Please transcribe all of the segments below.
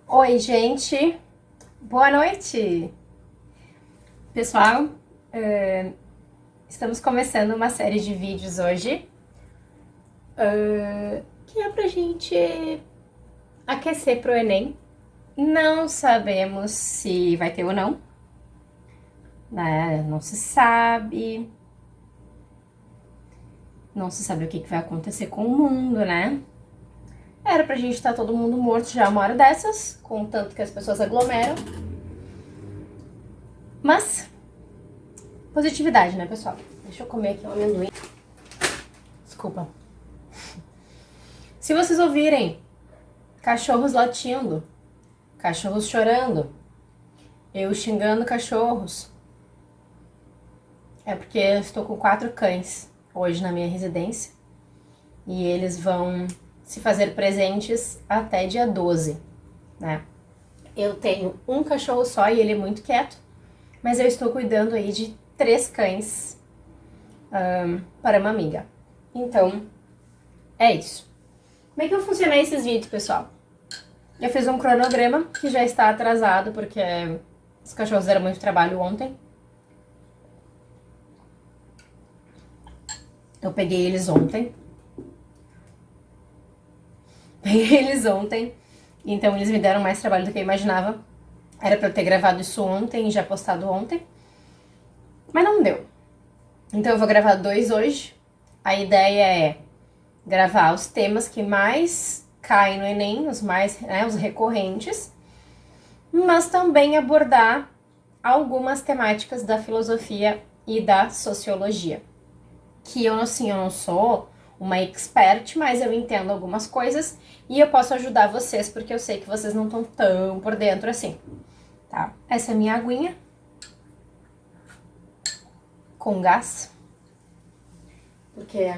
Oi, gente. Boa noite. Pessoal, estamos começando uma série de vídeos hoje, que é pra gente aquecer pro Enem. Não sabemos se vai ter ou não, né? Não se sabe. Não se sabe o que vai acontecer com o mundo, né? Era pra gente estar todo mundo morto já uma hora dessas, com o tanto que as pessoas aglomeram. Mas, positividade, né, pessoal? Deixa eu comer aqui um amendoim. Desculpa. Se vocês ouvirem cachorros latindo, cachorros chorando, eu xingando cachorros, é porque eu estou com 4 cães hoje na minha residência e eles vão se fazer presentes até dia 12, né? Eu tenho um cachorro só e ele é muito quieto, mas eu estou cuidando aí de 3 cães para uma amiga. Então, é isso. Como é que eu funcionei esses vídeos, pessoal? Eu fiz um cronograma que já está atrasado porque os cachorros deram muito trabalho ontem. Eu peguei eles ontem. Então eles me deram mais trabalho do que eu imaginava. Era pra eu ter gravado isso ontem e já postado ontem. Mas não deu. Então eu vou gravar 2 hoje. A ideia é gravar os temas que mais caem no Enem, os mais, os recorrentes. Mas também abordar algumas temáticas da filosofia e da sociologia. Que eu não sou uma expert, mas eu entendo algumas coisas e eu posso ajudar vocês, porque eu sei que vocês não estão tão por dentro assim, tá? Essa é a minha aguinha com gás, porque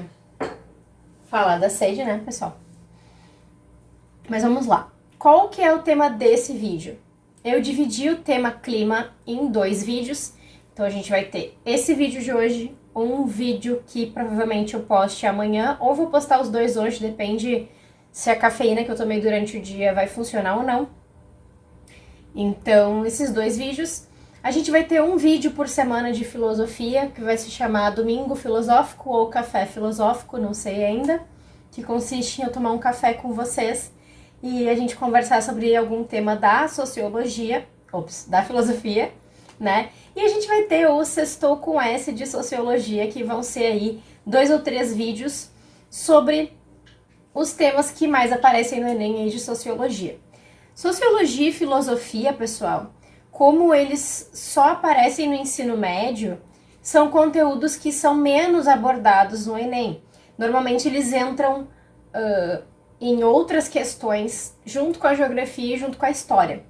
falar da sede, né, pessoal? Mas vamos lá. Qual que é o tema desse vídeo? Eu dividi o tema clima em 2 vídeos, então a gente vai ter esse vídeo de hoje, um vídeo que provavelmente eu poste amanhã, ou vou postar os 2 hoje, depende se a cafeína que eu tomei durante o dia vai funcionar ou não. Então, esses 2 vídeos, a gente vai ter um vídeo por semana de filosofia, que vai se chamar Domingo Filosófico ou Café Filosófico, não sei ainda, que consiste em eu tomar um café com vocês e a gente conversar sobre algum tema da sociologia, da filosofia, né? E a gente vai ter o Sextou com S de sociologia, que vão ser aí 2 ou 3 vídeos sobre os temas que mais aparecem no Enem aí de sociologia. Sociologia e filosofia, pessoal, como eles só aparecem no ensino médio, são conteúdos que são menos abordados no Enem. Normalmente eles entram em outras questões, junto com a geografia e junto com a história,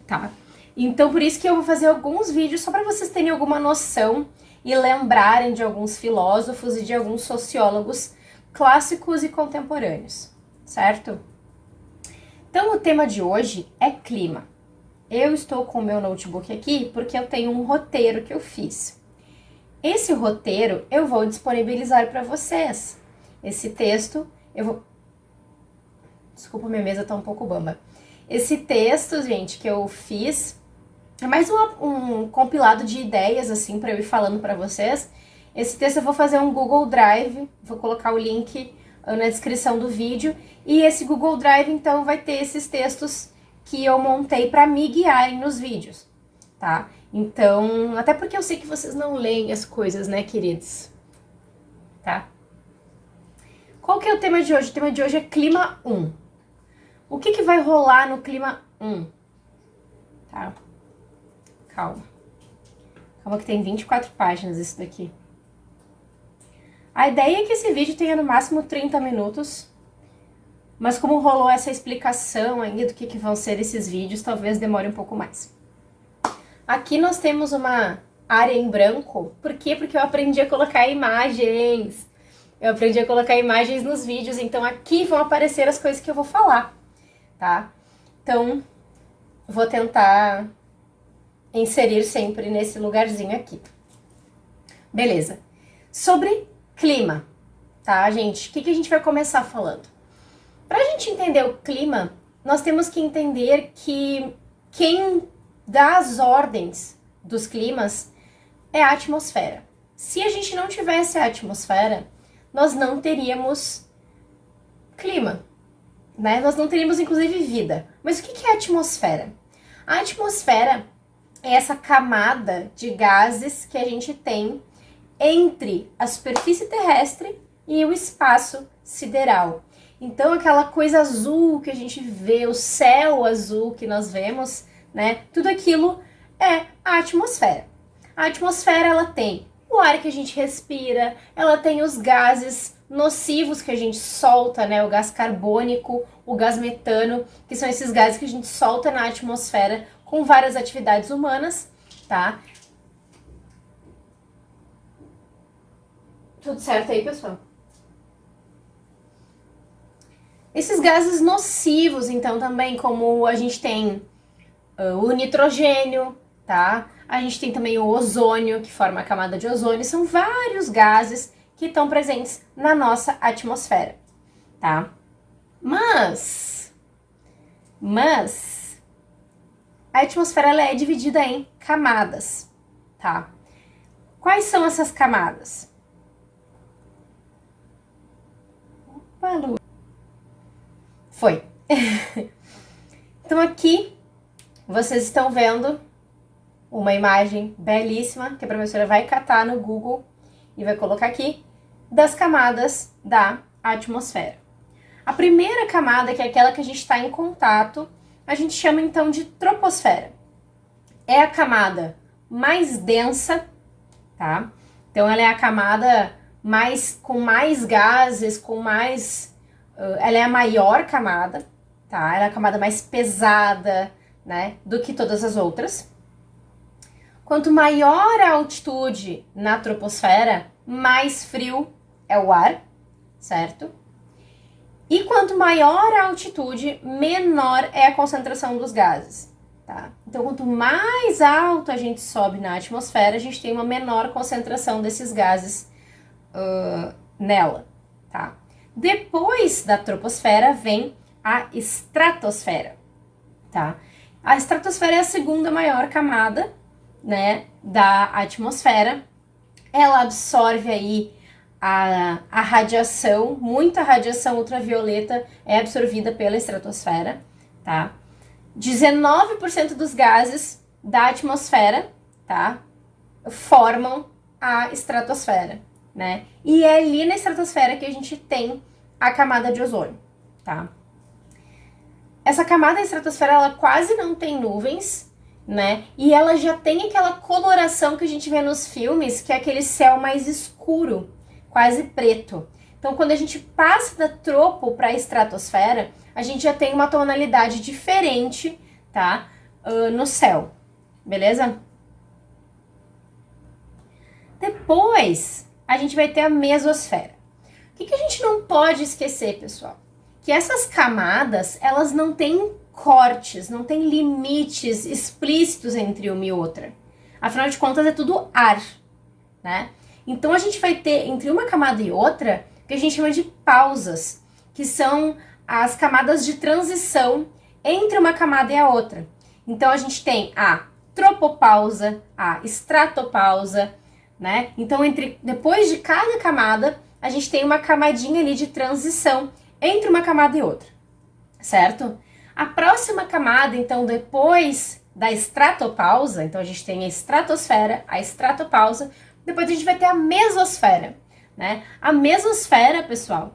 tá? Então, por isso que eu vou fazer alguns vídeos só para vocês terem alguma noção e lembrarem de alguns filósofos e de alguns sociólogos clássicos e contemporâneos, certo? Então, o tema de hoje é clima. Eu estou com o meu notebook aqui porque eu tenho um roteiro que eu fiz. Esse roteiro eu vou disponibilizar para vocês. Esse texto eu vou... Desculpa, minha mesa tá um pouco bamba. Esse texto, gente, que eu fiz é mais um compilado de ideias, assim, para eu ir falando para vocês. Esse texto eu vou fazer um Google Drive, vou colocar o link na descrição do vídeo. E esse Google Drive, então, vai ter esses textos que eu montei para me guiarem nos vídeos, tá? Então, até porque eu sei que vocês não leem as coisas, né, queridos? Tá? Qual que é o tema de hoje? O tema de hoje é Clima 1. O que vai rolar no Clima 1? Tá? Calma. Calma que tem 24 páginas isso daqui. A ideia é que esse vídeo tenha no máximo 30 minutos. Mas como rolou essa explicação aí do que vão ser esses vídeos, talvez demore um pouco mais. Aqui nós temos uma área em branco. Por quê? Porque eu aprendi a colocar imagens. Eu aprendi a colocar imagens nos vídeos, então aqui vão aparecer as coisas que eu vou falar, tá? Então, vou tentar inserir sempre nesse lugarzinho aqui. Beleza. Sobre clima, tá, gente? O que a gente vai começar falando? Pra gente entender o clima, nós temos que entender que quem dá as ordens dos climas é a atmosfera. Se a gente não tivesse a atmosfera, nós não teríamos clima, né? Nós não teríamos, inclusive, vida. Mas o que é a atmosfera? A atmosfera é essa camada de gases que a gente tem entre a superfície terrestre e o espaço sideral. Então, aquela coisa azul que a gente vê, o céu azul que nós vemos, né? Tudo aquilo é a atmosfera. A atmosfera, ela tem o ar que a gente respira, ela tem os gases nocivos que a gente solta, né? O gás carbônico, o gás metano, que são esses gases que a gente solta na atmosfera com várias atividades humanas, tá? Tudo certo aí, pessoal? Esses gases nocivos, então, também, como a gente tem o nitrogênio, tá? A gente tem também o ozônio, que forma a camada de ozônio. São vários gases que estão presentes na nossa atmosfera, tá? Mas a atmosfera ela é dividida em camadas, tá? Quais são essas camadas? Opa, Lu. Foi. Então aqui vocês estão vendo uma imagem belíssima que a professora vai catar no Google e vai colocar aqui das camadas da atmosfera. A primeira camada, que é aquela que a gente está em contato, a gente chama então de troposfera. É a camada mais densa, tá? Então ela é a camada com mais gases, com mais... ela é a maior camada, tá? Ela é a camada mais pesada, né, do que todas as outras. Quanto maior a altitude na troposfera, mais frio é o ar, certo? E quanto maior a altitude, menor é a concentração dos gases, tá? Então, quanto mais alto a gente sobe na atmosfera, a gente tem uma menor concentração desses gases nela, tá? Depois da troposfera vem a estratosfera, tá? A estratosfera é a segunda maior camada, né, da atmosfera. Ela absorve aí a radiação, muita radiação ultravioleta é absorvida pela estratosfera, tá? 19% dos gases da atmosfera, tá, formam a estratosfera, né? E é ali na estratosfera que a gente tem a camada de ozônio, tá? Essa camada da estratosfera, ela quase não tem nuvens, né? E ela já tem aquela coloração que a gente vê nos filmes, que é aquele céu mais escuro, quase preto. Então, quando a gente passa da tropo para a estratosfera, a gente já tem uma tonalidade diferente, tá? No céu, beleza? Depois, a gente vai ter a mesosfera. O que a gente não pode esquecer, pessoal? Que essas camadas, elas não têm cortes, não têm limites explícitos entre uma e outra. Afinal de contas, é tudo ar, né? Então, a gente vai ter, entre uma camada e outra, o que a gente chama de pausas, que são as camadas de transição entre uma camada e a outra. Então, a gente tem a tropopausa, a estratopausa, né? Então, depois de cada camada, a gente tem uma camadinha ali de transição entre uma camada e outra, certo? A próxima camada, então, depois da estratopausa, então a gente tem a estratosfera, a estratopausa, depois a gente vai ter a mesosfera, né? A mesosfera, pessoal,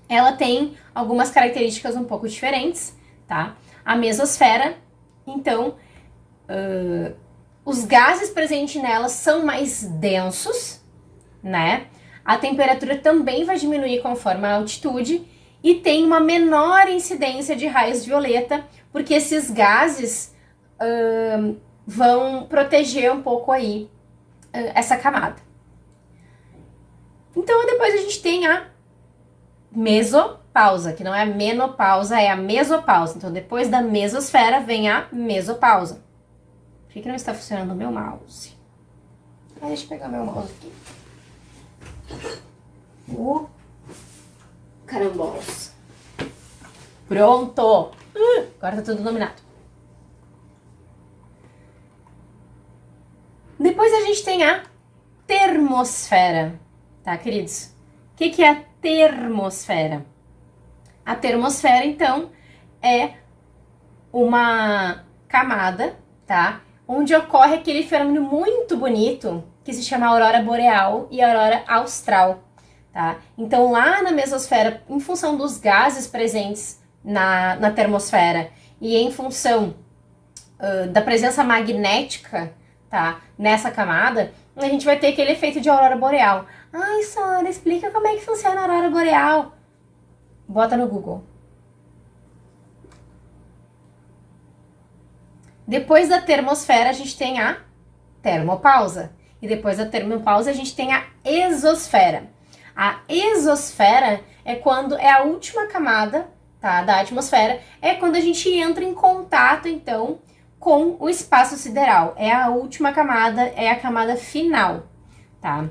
ela tem algumas características um pouco diferentes, tá? A mesosfera, então, os gases presentes nela são mais densos, né? A temperatura também vai diminuir conforme a altitude e tem uma menor incidência de raios violeta, porque esses gases vão proteger um pouco aí essa camada. Então, depois a gente tem a mesopausa, que não é a menopausa, é a mesopausa. Então, depois da mesosfera vem a mesopausa. Por que não está funcionando o meu mouse? Deixa eu pegar meu mouse aqui. Carambolas. Pronto! Agora tá tudo dominado. Depois a gente tem a termosfera, tá, queridos? O que é a termosfera? A termosfera, então, é uma camada, tá? Onde ocorre aquele fenômeno muito bonito que se chama aurora boreal e aurora austral, tá? Então, lá na mesosfera, em função dos gases presentes na termosfera e em função da presença magnética, tá, nessa camada, a gente vai ter aquele efeito de aurora boreal. Ai, Sora, explica como é que funciona a aurora boreal. Bota no Google. Depois da termosfera, a gente tem a termopausa. E depois da termopausa, a gente tem a exosfera. A exosfera é quando é a última camada, tá, da atmosfera, é quando a gente entra em contato, então, com o espaço sideral. É a última camada, é a camada final, tá?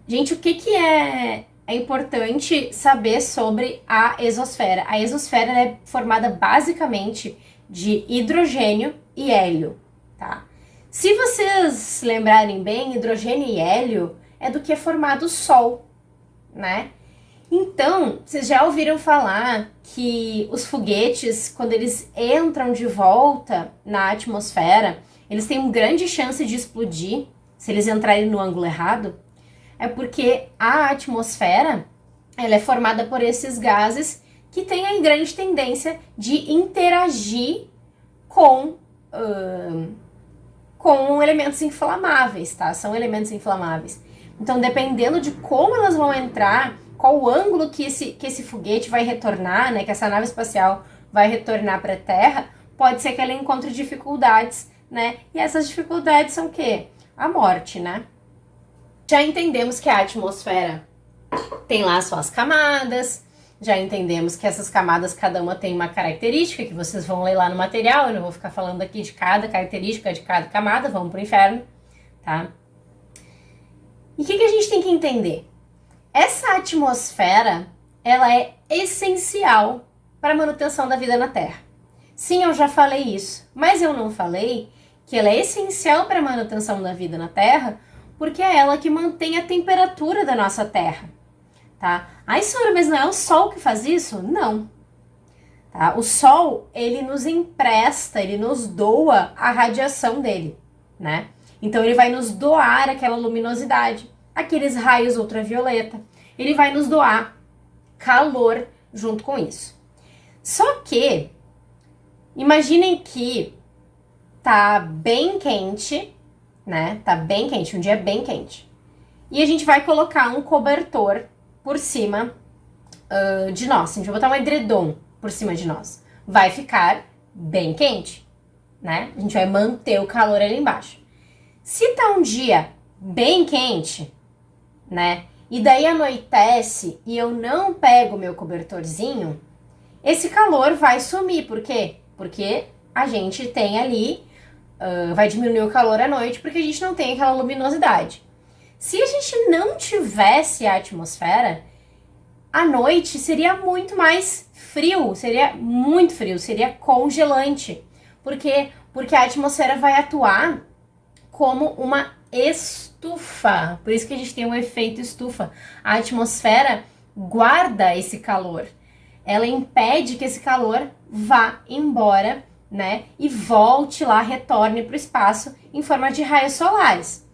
Gente, o que é importante saber sobre a exosfera? A exosfera é formada basicamente de hidrogênio e hélio, tá? Se vocês se lembrarem bem, hidrogênio e hélio é do que é formado o Sol, né? Então, vocês já ouviram falar que os foguetes, quando eles entram de volta na atmosfera, eles têm uma grande chance de explodir se eles entrarem no ângulo errado? É porque a atmosfera, ela é formada por esses gases que têm a grande tendência de interagir com elementos inflamáveis, tá? São elementos inflamáveis. Então, dependendo de como elas vão entrar, qual o ângulo que esse foguete vai retornar, né? Que essa nave espacial vai retornar para a Terra, pode ser que ela encontre dificuldades, né? E essas dificuldades são o quê? A morte, né? Já entendemos que a atmosfera tem lá suas camadas, já entendemos que essas camadas, cada uma tem uma característica, que vocês vão ler lá no material, eu não vou ficar falando aqui de cada característica de cada camada, vamos pro inferno, tá? E o que a gente tem que entender? Essa atmosfera, ela é essencial para a manutenção da vida na Terra. Sim, eu já falei isso, mas eu não falei que ela é essencial para a manutenção da vida na Terra, porque é ela que mantém a temperatura da nossa Terra, tá? Ai, Sora, mas não é o Sol que faz isso? Não. Tá? O Sol, ele nos empresta, ele nos doa a radiação dele, né? Então, ele vai nos doar aquela luminosidade, aqueles raios ultravioleta. Ele vai nos doar calor junto com isso. Só que, imaginem que tá bem quente, né? Tá bem quente, um dia bem quente. E a gente vai colocar um cobertor por cima de nós. A gente vai botar um edredom por cima de nós. Vai ficar bem quente, né? A gente vai manter o calor ali embaixo. Se tá um dia bem quente, né? E daí anoitece e eu não pego meu cobertorzinho, esse calor vai sumir. Por quê? Porque a gente tem ali vai diminuir o calor à noite porque a gente não tem aquela luminosidade. Se a gente não tivesse a atmosfera, à noite seria muito mais frio, seria muito frio, seria congelante. Por quê? Porque a atmosfera vai atuar como uma estufa. Por isso que a gente tem um efeito estufa. A atmosfera guarda esse calor. Ela impede que esse calor vá embora, né? E volte lá, retorne para o espaço em forma de raios solares.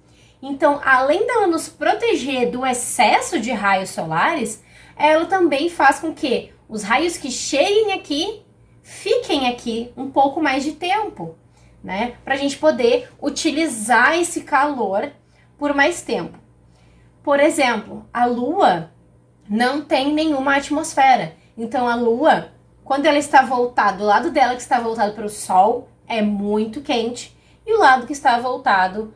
Então, além dela nos proteger do excesso de raios solares, ela também faz com que os raios que cheguem aqui, fiquem aqui um pouco mais de tempo, né? Para a gente poder utilizar esse calor por mais tempo. Por exemplo, a Lua não tem nenhuma atmosfera. Então, a Lua, quando ela está voltada, do lado dela que está voltado para o Sol, é muito quente. E o lado que está voltado,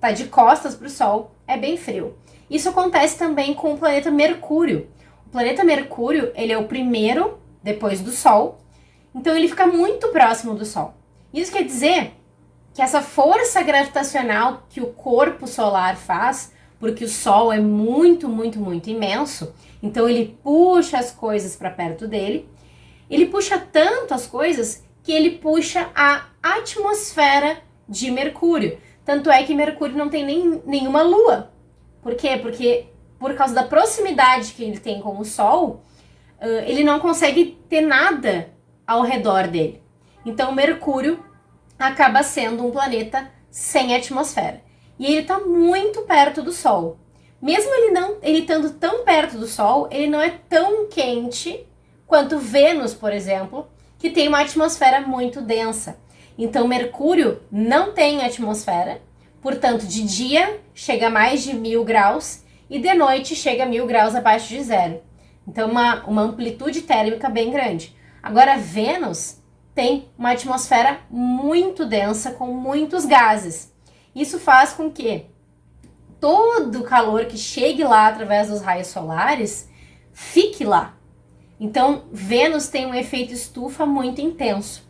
tá de costas para o Sol, é bem frio. Isso acontece também com o planeta Mercúrio. O planeta Mercúrio, ele é o primeiro depois do Sol. Então, ele fica muito próximo do Sol. Isso quer dizer que essa força gravitacional que o corpo solar faz, porque o Sol é muito, muito, muito imenso, então ele puxa as coisas para perto dele. Ele puxa tanto as coisas que ele puxa a atmosfera de Mercúrio. Tanto é que Mercúrio não tem nenhuma lua. Por quê? Porque por causa da proximidade que ele tem com o Sol, ele não consegue ter nada ao redor dele. Então Mercúrio acaba sendo um planeta sem atmosfera. E ele está muito perto do Sol. Mesmo ele estando tão perto do Sol, ele não é tão quente quanto Vênus, por exemplo, que tem uma atmosfera muito densa. Então Mercúrio não tem atmosfera, portanto de dia chega a mais de 1000 graus e de noite chega a 1000 graus abaixo de zero. Então uma amplitude térmica bem grande. Agora Vênus tem uma atmosfera muito densa com muitos gases. Isso faz com que todo o calor que chegue lá através dos raios solares fique lá. Então, Vênus tem um efeito estufa muito intenso.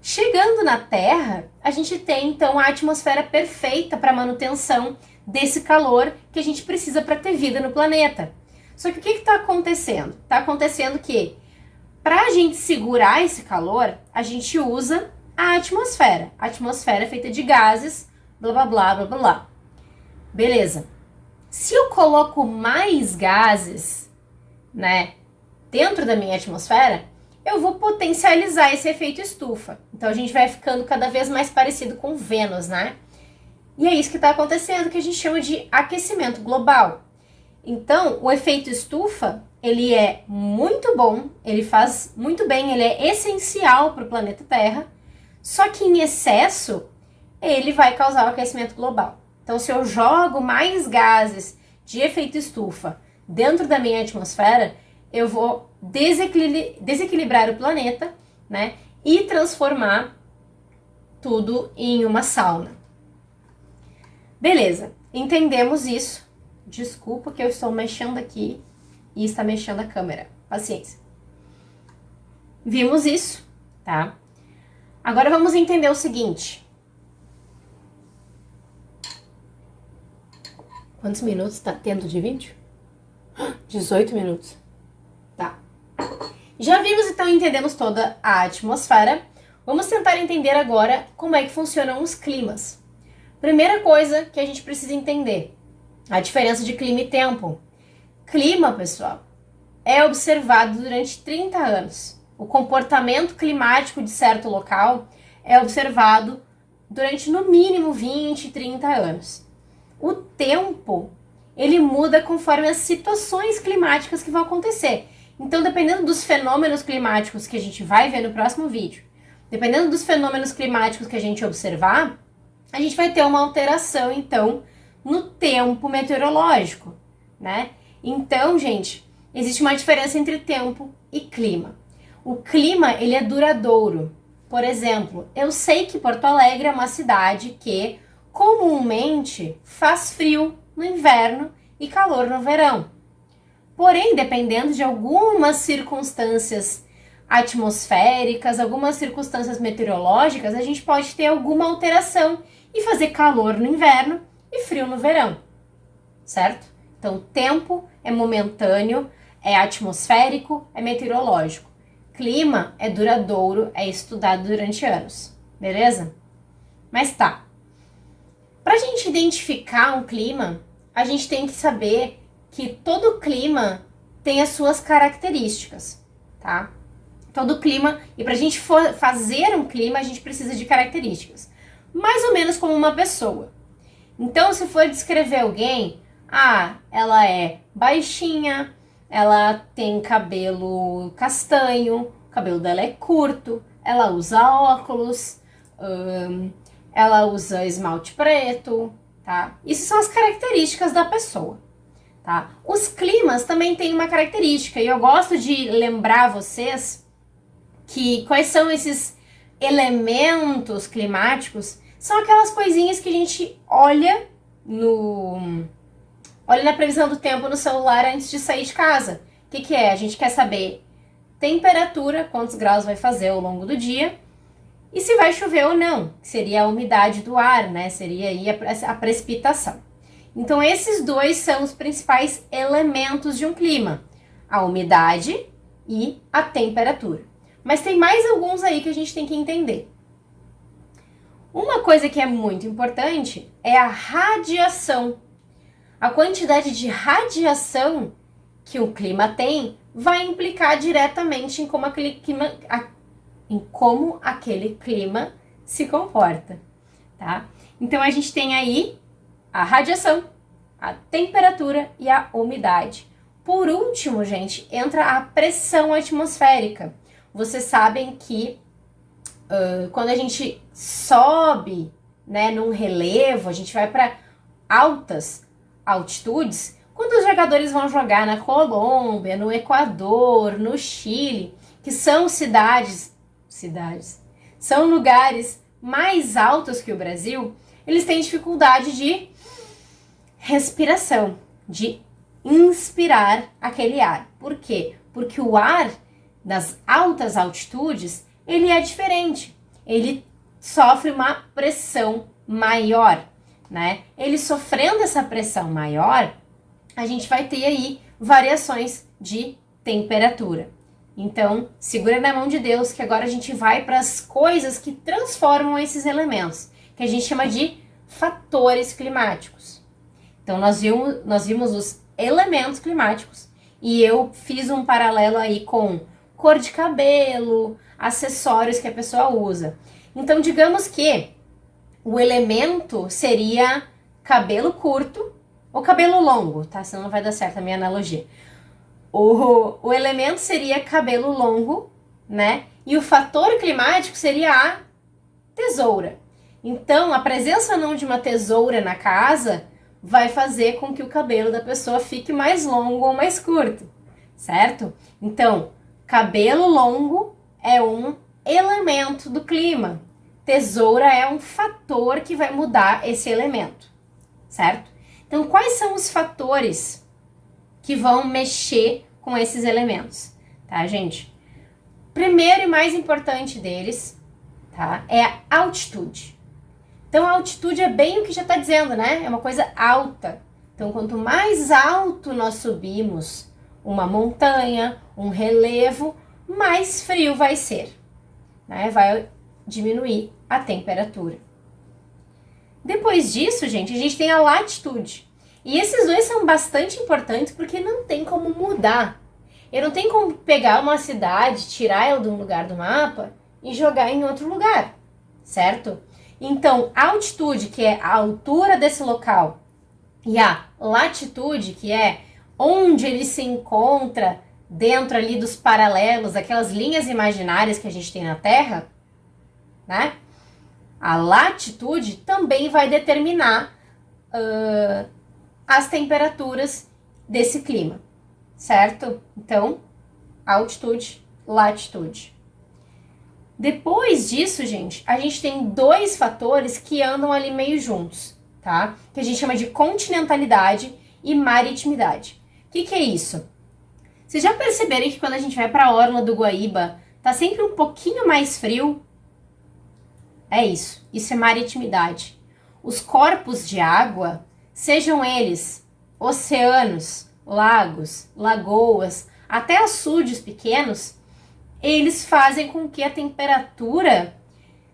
Chegando na Terra, a gente tem então a atmosfera perfeita para manutenção desse calor que a gente precisa para ter vida no planeta. Só que o que está acontecendo? Está acontecendo que para a gente segurar esse calor, a gente usa a atmosfera. A atmosfera é feita de gases, blá blá blá blá blá. Beleza. Se eu coloco mais gases, né, dentro da minha atmosfera, eu vou potencializar esse efeito estufa. Então a gente vai ficando cada vez mais parecido com Vênus, né? E é isso que está acontecendo, que a gente chama de aquecimento global. Então, o efeito estufa, ele é muito bom, ele faz muito bem, ele é essencial para o planeta Terra, só que em excesso, ele vai causar o aquecimento global. Então, se eu jogo mais gases de efeito estufa dentro da minha atmosfera, eu vou desequilibrar o planeta, né? E transformar tudo em uma sauna. Beleza, entendemos isso. Desculpa que eu estou mexendo aqui e está mexendo a câmera. Paciência. Vimos isso, tá? Agora vamos entender o seguinte. Quantos minutos está tendo de vídeo? 18 minutos. Tá. Já vimos então, entendemos toda a atmosfera. Vamos tentar entender agora como é que funcionam os climas. Primeira coisa que a gente precisa entender, a diferença de clima e tempo. Clima, pessoal, é observado durante 30 anos. O comportamento climático de certo local é observado durante no mínimo 20, 30 anos. O tempo, ele muda conforme as situações climáticas que vão acontecer. Então, dependendo dos fenômenos climáticos que a gente vai ver no próximo vídeo, dependendo dos fenômenos climáticos que a gente observar, a gente vai ter uma alteração, então, no tempo meteorológico, né? Então, gente, existe uma diferença entre tempo e clima. O clima, ele é duradouro. Por exemplo, eu sei que Porto Alegre é uma cidade que comumente faz frio no inverno e calor no verão. Porém, dependendo de algumas circunstâncias atmosféricas, algumas circunstâncias meteorológicas, a gente pode ter alguma alteração e fazer calor no inverno e frio no verão, certo? Então, tempo é momentâneo, é atmosférico, é meteorológico. Clima é duradouro, é estudado durante anos, beleza? Mas tá. Para a gente identificar um clima, a gente tem que saber que todo clima tem as suas características, tá? Todo clima, e para a gente fazer um clima, a gente precisa de características. Mais ou menos como uma pessoa. Então, se for descrever alguém, ela é baixinha, ela tem cabelo castanho, o cabelo dela é curto, ela usa óculos, ela usa esmalte preto, tá? Isso são as características da pessoa, tá? Os climas também têm uma característica, e eu gosto de lembrar vocês que quais são esses elementos climáticos. São aquelas coisinhas que a gente olha na previsão do tempo no celular antes de sair de casa. O que é? A gente quer saber temperatura, quantos graus vai fazer ao longo do dia, e se vai chover ou não, que seria a umidade do ar, né? Seria aí a precipitação. Então, esses dois são os principais elementos de um clima: a umidade e a temperatura. Mas tem mais alguns aí que a gente tem que entender. Uma coisa que é muito importante é a radiação. A quantidade de radiação que o clima tem vai implicar diretamente em como aquele clima se comporta, tá? Então a gente tem aí a radiação, a temperatura e a umidade. Por último, gente, entra a pressão atmosférica. Vocês sabem que quando a gente sobe, né, num relevo, a gente vai para altas altitudes, quando os jogadores vão jogar na Colômbia, no Equador, no Chile, que são são lugares mais altos que o Brasil, eles têm dificuldade de respiração, de inspirar aquele ar. Por quê? Porque o ar das altas altitudes, ele é diferente. Ele sofre uma pressão maior, né? Ele sofrendo essa pressão maior, a gente vai ter aí variações de temperatura. Então, segura na mão de Deus que agora a gente vai para as coisas que transformam esses elementos, que a gente chama de fatores climáticos. Então, nós vimos os elementos climáticos e eu fiz um paralelo aí com cor de cabelo, acessórios que a pessoa usa. Então, digamos que o elemento seria cabelo curto ou cabelo longo, tá? Senão não vai dar certo a minha analogia. O elemento seria cabelo longo, né? E o fator climático seria a tesoura. Então, a presença ou não de uma tesoura na casa vai fazer com que o cabelo da pessoa fique mais longo ou mais curto, certo? Então, cabelo longo é um elemento do clima. Tesoura é um fator que vai mudar esse elemento, certo? Então, quais são os fatores que vão mexer com esses elementos, tá, gente? Primeiro e mais importante deles, tá, é a altitude. Então, a altitude é bem o que já está dizendo, né? É uma coisa alta. Então, quanto mais alto nós subimos uma montanha, um relevo, mais frio vai ser, né? Vai diminuir a temperatura. Depois disso, gente, a gente tem a latitude. E esses dois são bastante importantes porque não tem como mudar. Eu não tenho como pegar uma cidade, tirar ela de um lugar do mapa e jogar em outro lugar, certo? Então, a altitude, que é a altura desse local, e a latitude, que é onde ele se encontra dentro ali dos paralelos, aquelas linhas imaginárias que a gente tem na Terra, né? A latitude também vai determinar as temperaturas desse clima, certo? Então, altitude, latitude. Depois disso, gente, a gente tem dois fatores que andam ali meio juntos, tá? Que a gente chama de continentalidade e maritimidade. O que é isso? Vocês já perceberam que quando a gente vai para a orla do Guaíba, tá sempre um pouquinho mais frio? É isso é maritimidade. Os corpos de água, sejam eles oceanos, lagos, lagoas, até açudes pequenos, eles fazem com que a temperatura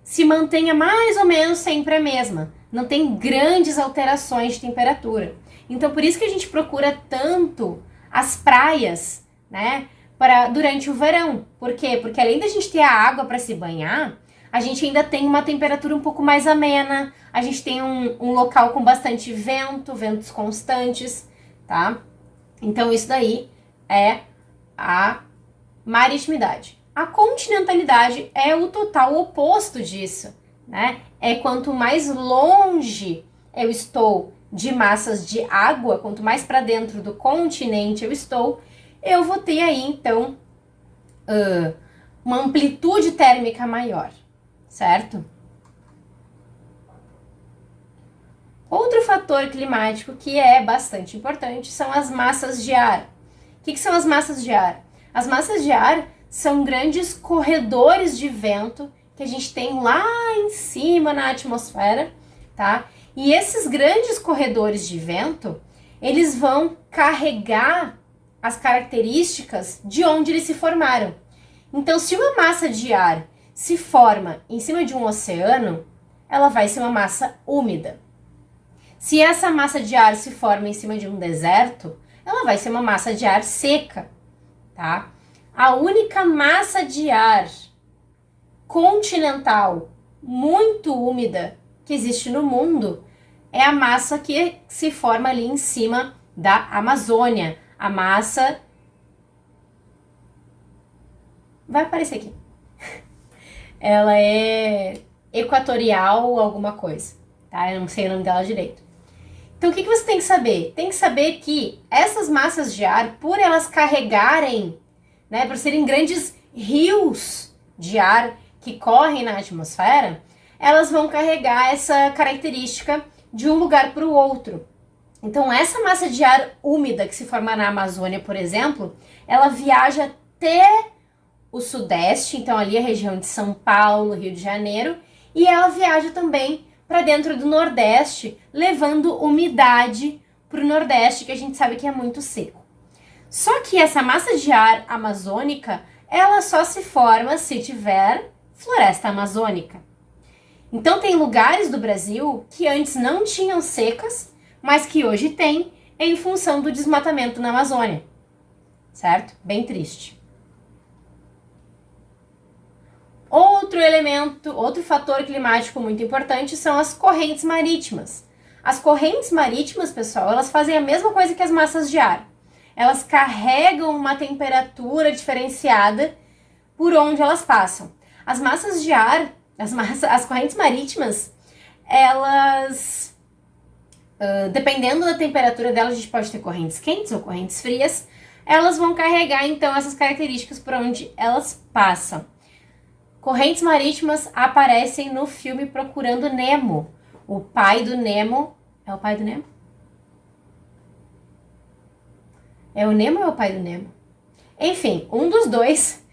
se mantenha mais ou menos sempre a mesma. Não tem grandes alterações de temperatura. Então, por isso que a gente procura tanto as praias, né, durante o verão. Por quê? Porque além da gente ter a água para se banhar, a gente ainda tem uma temperatura um pouco mais amena, a gente tem um local com bastante vento, ventos constantes, tá? Então, isso daí é a maritimidade. A continentalidade é o total oposto disso, né? É quanto mais longe eu estou de massas de água, quanto mais para dentro do continente eu estou, eu vou ter aí, então, uma amplitude térmica maior, certo? Outro fator climático que é bastante importante são as massas de ar. O que são as massas de ar? As massas de ar são grandes corredores de vento que a gente tem lá em cima na atmosfera, tá? E esses grandes corredores de vento, eles vão carregar as características de onde eles se formaram. Então, se uma massa de ar se forma em cima de um oceano, ela vai ser uma massa úmida. Se essa massa de ar se forma em cima de um deserto, ela vai ser uma massa de ar seca, tá? A única massa de ar continental muito úmida que existe no mundo é a massa que se forma ali em cima da Amazônia. A massa... vai aparecer aqui. Ela é equatorial alguma coisa, tá? Eu não sei o nome dela direito. Então, o que você tem que saber? Tem que saber que essas massas de ar, por elas carregarem, né, por serem grandes rios de ar que correm na atmosfera, elas vão carregar essa característica de um lugar para o outro. Então, essa massa de ar úmida que se forma na Amazônia, por exemplo, ela viaja até o sudeste, então ali a região de São Paulo, Rio de Janeiro, e ela viaja também para dentro do Nordeste, levando umidade para o Nordeste, que a gente sabe que é muito seco. Só que essa massa de ar amazônica, ela só se forma se tiver floresta amazônica. Então tem lugares do Brasil que antes não tinham secas, mas que hoje tem em função do desmatamento na Amazônia. Certo? Bem triste. Outro elemento, outro fator climático muito importante são as correntes marítimas. As correntes marítimas, pessoal, elas fazem a mesma coisa que as massas de ar. Elas carregam uma temperatura diferenciada por onde elas passam. As massas de ar, as correntes marítimas, elas, dependendo da temperatura delas, a gente pode ter correntes quentes ou correntes frias, elas vão carregar, então, essas características por onde elas passam. Correntes marítimas aparecem no filme Procurando Nemo. O pai do Nemo... é o pai do Nemo? É o Nemo ou é o pai do Nemo? Enfim, um dos dois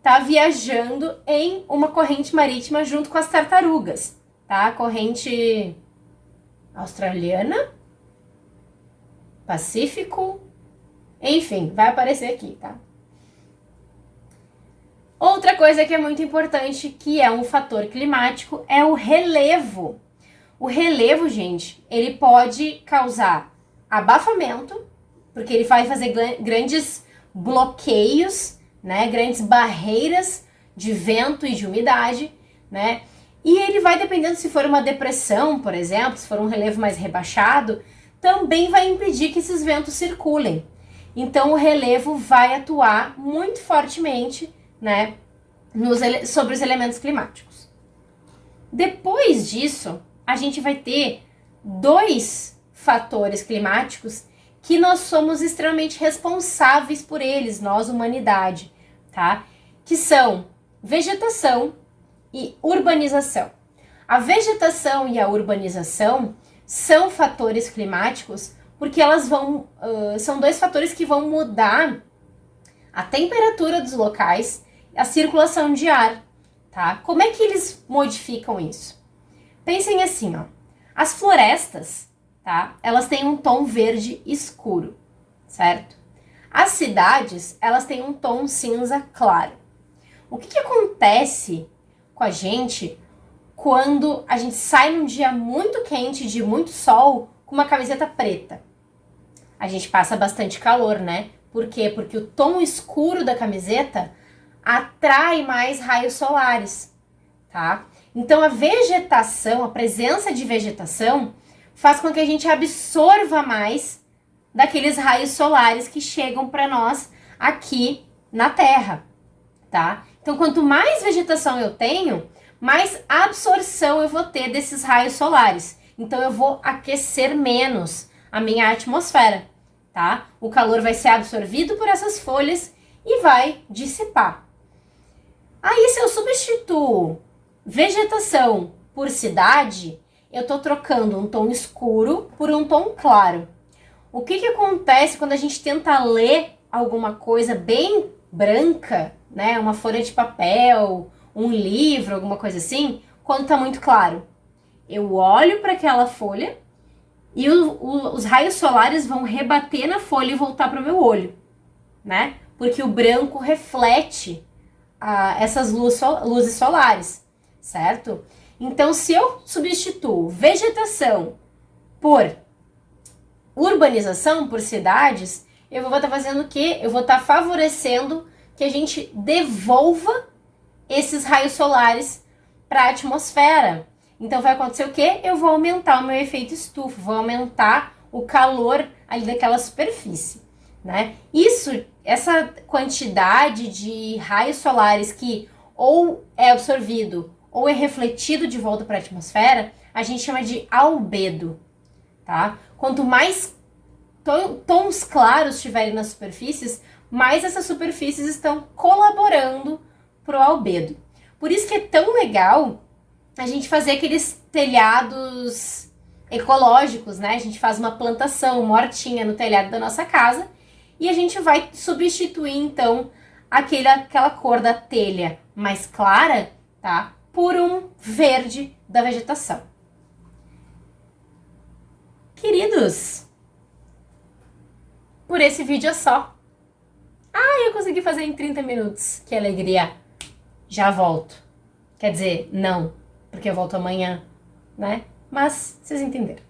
tá viajando em uma corrente marítima junto com as tartarugas, tá? Corrente australiana, Pacífico, enfim, vai aparecer aqui, tá? Outra coisa que é muito importante, que é um fator climático, é o relevo. O relevo, gente, ele pode causar abafamento, porque ele vai fazer grandes bloqueios, né, grandes barreiras de vento e de umidade, né? E ele vai, dependendo se for uma depressão, por exemplo, se for um relevo mais rebaixado, também vai impedir que esses ventos circulem. Então o relevo vai atuar muito fortemente, né, sobre os elementos climáticos. Depois disso, a gente vai ter dois fatores climáticos que nós somos extremamente responsáveis por eles, nós, humanidade, tá? Que são vegetação e urbanização. A vegetação e a urbanização são fatores climáticos porque elas são dois fatores que vão mudar a temperatura dos locais, a circulação de ar, tá? Como é que eles modificam isso? Pensem assim, ó. As florestas, tá? Elas têm um tom verde escuro, certo? As cidades, elas têm um tom cinza claro. O que acontece com a gente quando a gente sai num dia muito quente, de muito sol, com uma camiseta preta? A gente passa bastante calor, né? Por quê? Porque o tom escuro da camiseta atrai mais raios solares, tá? Então a vegetação, a presença de vegetação, faz com que a gente absorva mais daqueles raios solares que chegam para nós aqui na Terra, tá? Então quanto mais vegetação eu tenho, mais absorção eu vou ter desses raios solares. Então eu vou aquecer menos a minha atmosfera, tá? O calor vai ser absorvido por essas folhas e vai dissipar. Aí, se eu substituo vegetação por cidade, eu tô trocando um tom escuro por um tom claro. O que acontece quando a gente tenta ler alguma coisa bem branca, né? Uma folha de papel, um livro, alguma coisa assim, quando tá muito claro? Eu olho para aquela folha e os raios solares vão rebater na folha e voltar para o meu olho, né? Porque o branco reflete essas luzes solares, certo? Então, se eu substituo vegetação por urbanização, por cidades, eu vou estar fazendo o quê? Eu vou estar favorecendo que a gente devolva esses raios solares para a atmosfera. Então vai acontecer o quê? Eu vou aumentar o meu efeito estufa, vou aumentar o calor ali daquela superfície, né? Essa quantidade de raios solares que ou é absorvido ou é refletido de volta para a atmosfera, a gente chama de albedo, tá? Quanto mais tons claros tiverem nas superfícies, mais essas superfícies estão colaborando para o albedo. Por isso que é tão legal a gente fazer aqueles telhados ecológicos, né? A gente faz uma plantação, uma hortinha no telhado da nossa casa e a gente vai substituir, então, aquela cor da telha mais clara, tá? Por um verde da vegetação. Queridos, por esse vídeo é só. Eu consegui fazer em 30 minutos. Que alegria. Já volto. Quer dizer, não, porque eu volto amanhã, né? Mas vocês entenderam.